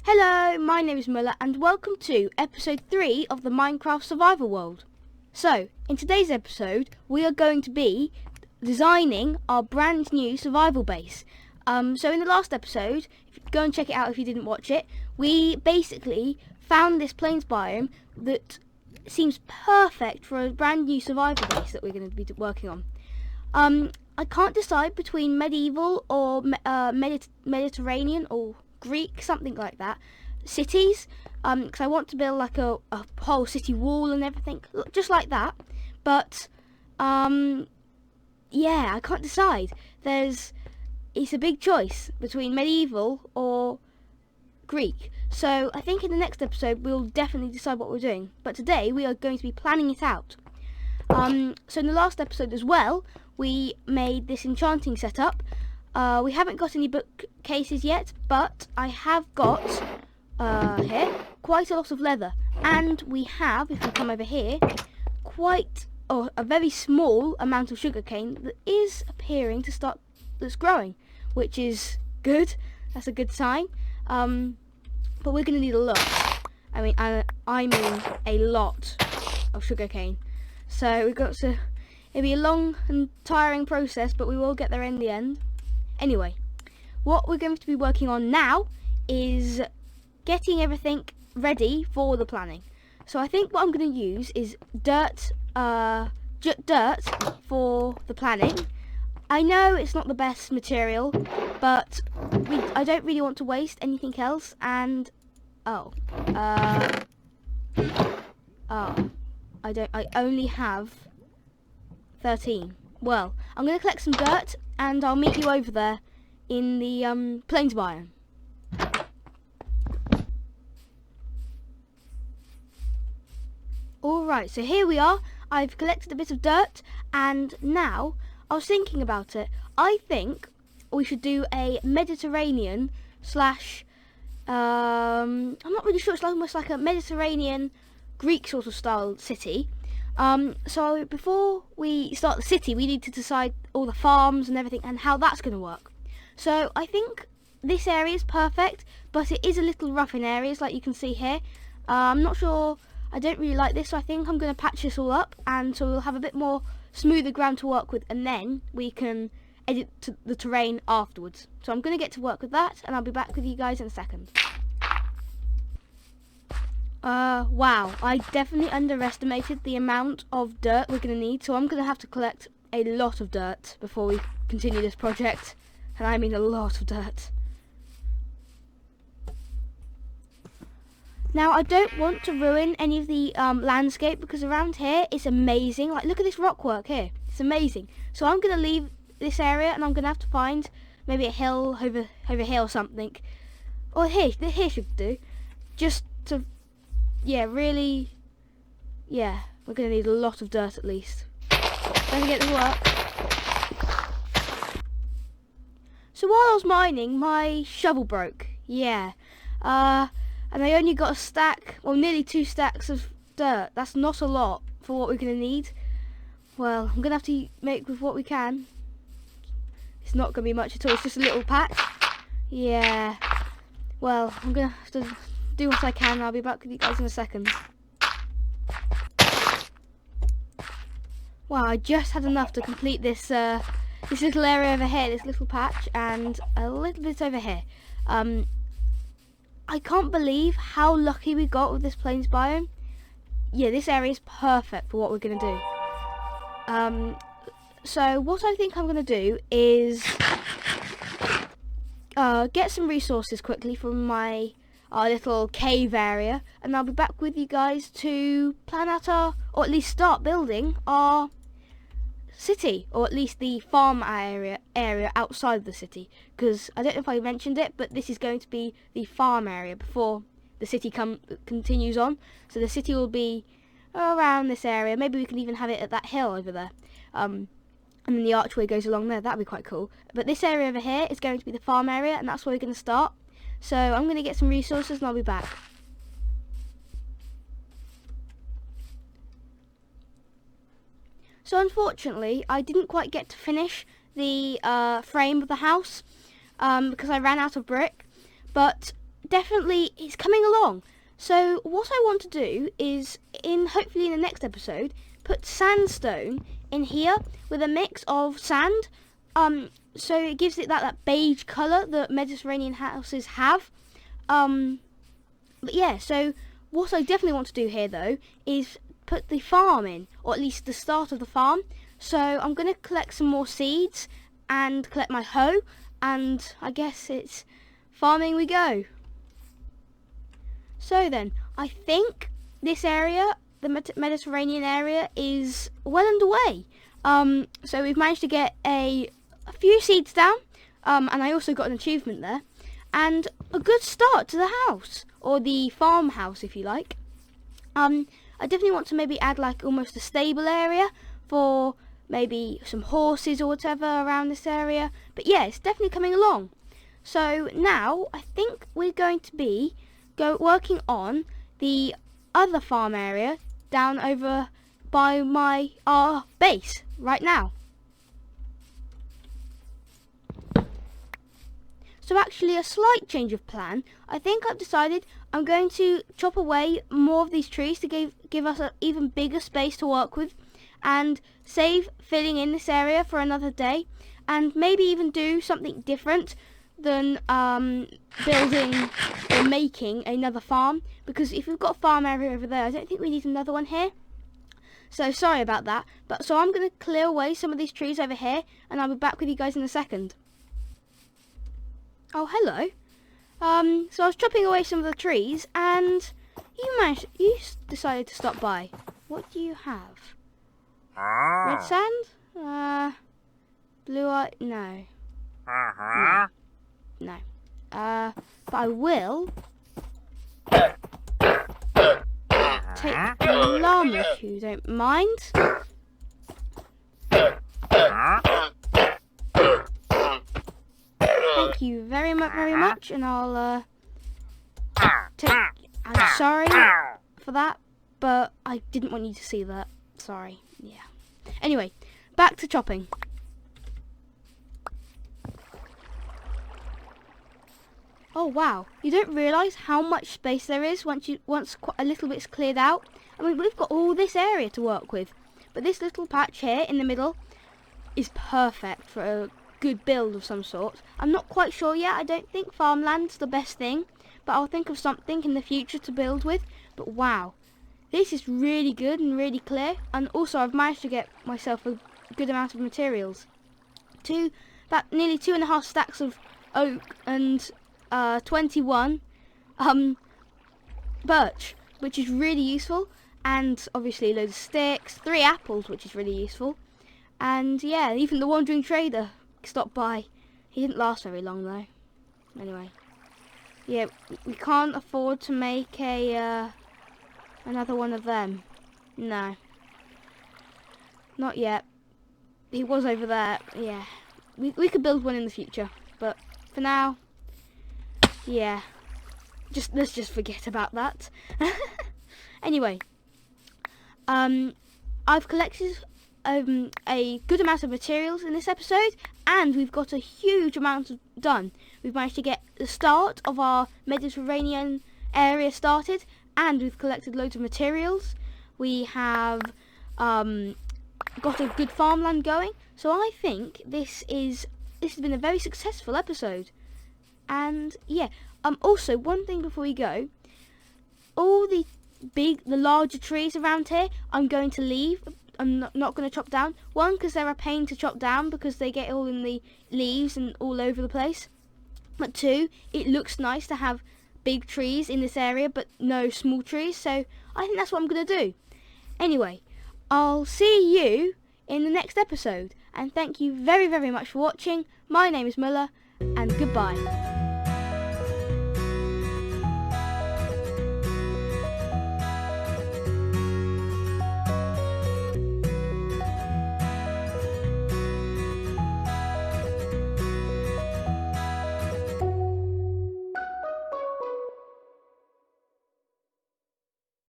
Hello, my name is Muller and welcome to episode 3 of the Minecraft Survival World. So, in today's episode, we are going to be designing our brand new survival base. So in the last episode, go and check it out if you didn't watch it, we basically found this plains biome that seems perfect for a brand new survival base that we're going to be working on. I can't decide between medieval or Mediterranean or Greek, something like that, cities, because I want to build like a whole city wall and everything, just like that. But yeah, I can't decide. It's a big choice between medieval or Greek. So I think in the next episode we'll definitely decide what we're doing. But today we are going to be planning it out. So in the last episode as well, we made this enchanting setup. We haven't got any bookcases yet, but I have got here quite a lot of leather, and we have, if we come over here, a very small amount of sugarcane that is appearing to start, that's growing, which is good. That's a good sign. But we're going to need a lot. I mean a lot of sugarcane. So it'll be a long and tiring process, but we will get there in the end. Anyway, what we're going to be working on now is getting everything ready for the planning. So I think what I'm going to use is dirt for the planning. I know it's not the best material, but I don't really want to waste anything else. And I only have 13. Well, I'm going to collect some dirt and I'll meet you over there in the plains biome. Alright, so here we are. I've collected a bit of dirt, and now I was thinking about it. I think we should do a Mediterranean slash I'm not really sure, it's almost like a Mediterranean Greek sort of style city. So before we start the city, we need to decide all the farms and everything and how that's going to work. So I think this area is perfect, but it is a little rough in areas, like you can see here. I'm not sure, I don't really like this, so I think I'm going to patch this all up, and so we'll have a bit more smoother ground to work with, and then we can edit the terrain afterwards. So I'm going to get to work with that, and I'll be back with you guys in a second. Wow, I definitely underestimated the amount of dirt we're going to need, so I'm going to have to collect a lot of dirt before we continue this project, and I mean a lot of dirt. Now, I don't want to ruin any of the landscape, because around here it's amazing. Like, look at this rock work here, it's amazing. So I'm going to leave this area, and I'm going to have to find maybe a hill over here or something. Or here should do, just to... yeah, really, yeah, we're going to need a lot of dirt at least. Better get to work. So while I was mining, my shovel broke, yeah. And I only got a stack, well, nearly 2 stacks of dirt. That's not a lot for what we're going to need. Well, I'm going to have to make with what we can. It's not going to be much at all, it's just a little patch. Yeah, well, I'm going to have to do what I can, and I'll be back with you guys in a second. Wow, I just had enough to complete this this little area over here, this little patch, and a little bit over here. I can't believe how lucky we got with this plains biome. Yeah, this area is perfect for what we're going to do. So what I think I'm going to do is get some resources quickly from our little cave area, and I'll be back with you guys to plan out or at least start building our city, or at least the farm area outside the city, because I don't know if I mentioned it, but this is going to be the farm area before the city continues on. So the city will be around this area. Maybe we can even have it at that hill over there, and then the archway goes along there. That'd be quite cool. But this area over here is going to be the farm area, and that's where we're going to start. So I'm going to get some resources and I'll be back. So unfortunately, I didn't quite get to finish the frame of the house because I ran out of brick. But definitely it's coming along. So what I want to do is, hopefully in the next episode, put sandstone in here with a mix of sand. So it gives it that beige colour that Mediterranean houses have. But yeah, so what I definitely want to do here though is put the farm in, or at least the start of the farm. So I'm going to collect some more seeds and collect my hoe, and I guess it's farming we go. So then, I think this area, the Mediterranean area, is well underway. So we've managed to get a few seeds down, and I also got an achievement there, and a good start to the house, or the farmhouse if you like. I definitely want to maybe add like almost a stable area for maybe some horses or whatever around this area. But yeah, it's definitely coming along. So now I think we're going to be working on the other farm area down over by our base right now. So actually a slight change of plan. I think I've decided I'm going to chop away more of these trees to give us an even bigger space to work with, and save filling in this area for another day, and maybe even do something different than building or making another farm, because if we've got a farm area over there, I don't think we need another one here. So sorry about that, but so I'm going to clear away some of these trees over here, and I'll be back with you guys in a second. Oh, hello. So I was chopping away some of the trees, and you decided to stop by. What do you have? Red sand? Blue eye? No. No. But I will take the llama if you don't mind. Thank you very much, and I'll I'm sorry for that, but I didn't want you to see that. Sorry. Yeah. Anyway, back to chopping. Oh wow, you don't realise how much space there is once quite a little bit's cleared out. I mean, we've got all this area to work with, but this little patch here in the middle is perfect for a good build of some sort. I'm not quite sure yet. I don't think farmland's the best thing, but I'll think of something in the future to build with. But wow, this is really good and really clear, and also I've managed to get myself a good amount of materials. About nearly 2.5 stacks of oak and 21 birch, which is really useful, and obviously loads of sticks, 3 apples, which is really useful, and yeah, even the wandering trader stopped by. He didn't last very long though. Anyway, yeah, we can't afford to make another one of them. No, not yet. He was over there. Yeah, we could build one in the future, but for now, yeah, let's just forget about that. Anyway, I've collected a good amount of materials in this episode, and we've got a huge amount done. We've managed to get the start of our Mediterranean area started, and we've collected loads of materials. We have got a good farmland going, so I think this has been a very successful episode. And yeah, also one thing before we go, all the larger trees around here I'm going to leave. I'm not going to chop down. One, because they're a pain to chop down because they get all in the leaves and all over the place. But 2, it looks nice to have big trees in this area but no small trees, so I think that's what I'm going to do. Anyway, I'll see you in the next episode, and thank you very much for watching. My name is Muller, and goodbye.